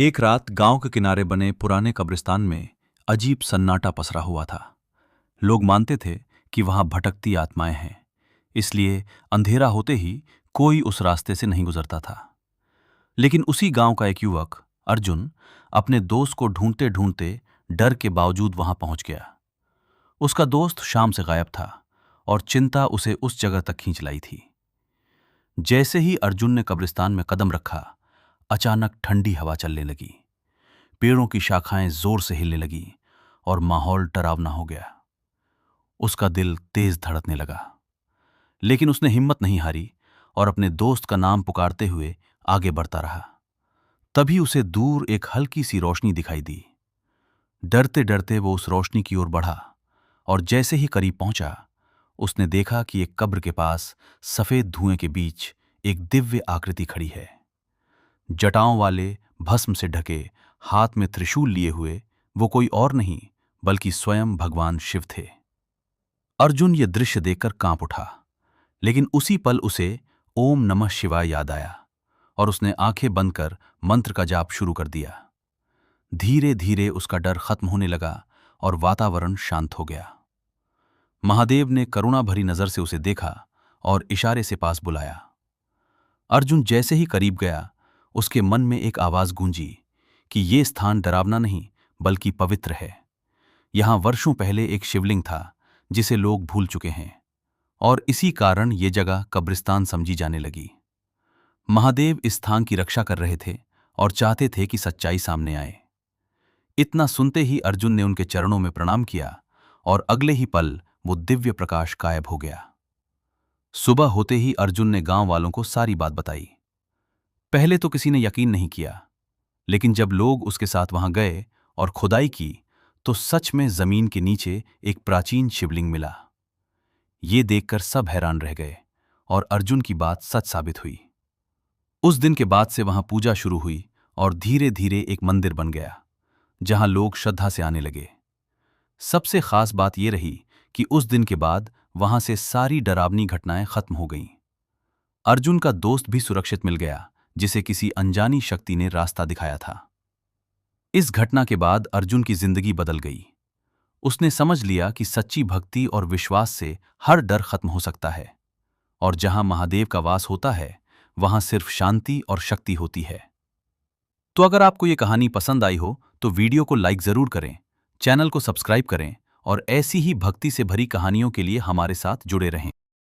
एक रात गांव के किनारे बने पुराने कब्रिस्तान में अजीब सन्नाटा पसरा हुआ था। लोग मानते थे कि वहां भटकती आत्माएं हैं, इसलिए अंधेरा होते ही कोई उस रास्ते से नहीं गुजरता था। लेकिन उसी गांव का एक युवक अर्जुन अपने दोस्त को ढूंढते ढूंढते डर के बावजूद वहां पहुंच गया। उसका दोस्त शाम से गायब था और चिंता उसे उस जगह तक खींच लाई थी। जैसे ही अर्जुन ने कब्रिस्तान में कदम रखा, अचानक ठंडी हवा चलने लगी, पेड़ों की शाखाएं जोर से हिलने लगी और माहौल डरावना हो गया। उसका दिल तेज धड़कने लगा, लेकिन उसने हिम्मत नहीं हारी और अपने दोस्त का नाम पुकारते हुए आगे बढ़ता रहा। तभी उसे दूर एक हल्की सी रोशनी दिखाई दी। डरते डरते वो उस रोशनी की ओर बढ़ा और जैसे ही करीब पहुंचा, उसने देखा कि एक कब्र के पास सफेद धुएं के बीच एक दिव्य आकृति खड़ी है। जटाओं वाले, भस्म से ढके, हाथ में त्रिशूल लिए हुए वो कोई और नहीं बल्कि स्वयं भगवान शिव थे। अर्जुन ये दृश्य देखकर कांप उठा, लेकिन उसी पल उसे ओम नमः शिवाय याद आया और उसने आंखें बंद कर मंत्र का जाप शुरू कर दिया। धीरे धीरे उसका डर खत्म होने लगा और वातावरण शांत हो गया। महादेव ने करुणा भरी नजर से उसे देखा और इशारे से पास बुलाया। अर्जुन जैसे ही करीब गया, उसके मन में एक आवाज गूंजी कि ये स्थान डरावना नहीं बल्कि पवित्र है। यहां वर्षों पहले एक शिवलिंग था जिसे लोग भूल चुके हैं, और इसी कारण ये जगह कब्रिस्तान समझी जाने लगी। महादेव इस स्थान की रक्षा कर रहे थे और चाहते थे कि सच्चाई सामने आए। इतना सुनते ही अर्जुन ने उनके चरणों में प्रणाम किया और अगले ही पल वो दिव्य प्रकाश गायब हो गया। सुबह होते ही अर्जुन ने गांव वालों को सारी बात बताई। पहले तो किसी ने यकीन नहीं किया, लेकिन जब लोग उसके साथ वहां गए और खुदाई की तो सच में जमीन के नीचे एक प्राचीन शिवलिंग मिला। ये देखकर सब हैरान रह गए और अर्जुन की बात सच साबित हुई। उस दिन के बाद से वहां पूजा शुरू हुई और धीरे धीरे एक मंदिर बन गया जहां लोग श्रद्धा से आने लगे। सबसे खास बात यह रही कि उस दिन के बाद वहां से सारी डरावनी घटनाएं खत्म हो गईं। अर्जुन का दोस्त भी सुरक्षित मिल गया, जिसे किसी अनजानी शक्ति ने रास्ता दिखाया था। इस घटना के बाद अर्जुन की जिंदगी बदल गई। उसने समझ लिया कि सच्ची भक्ति और विश्वास से हर डर खत्म हो सकता है, और जहां महादेव का वास होता है वहां सिर्फ शांति और शक्ति होती है। तो अगर आपको ये कहानी पसंद आई हो तो वीडियो को लाइक जरूर करें, चैनल को सब्सक्राइब करें और ऐसी ही भक्ति से भरी कहानियों के लिए हमारे साथ जुड़े रहें।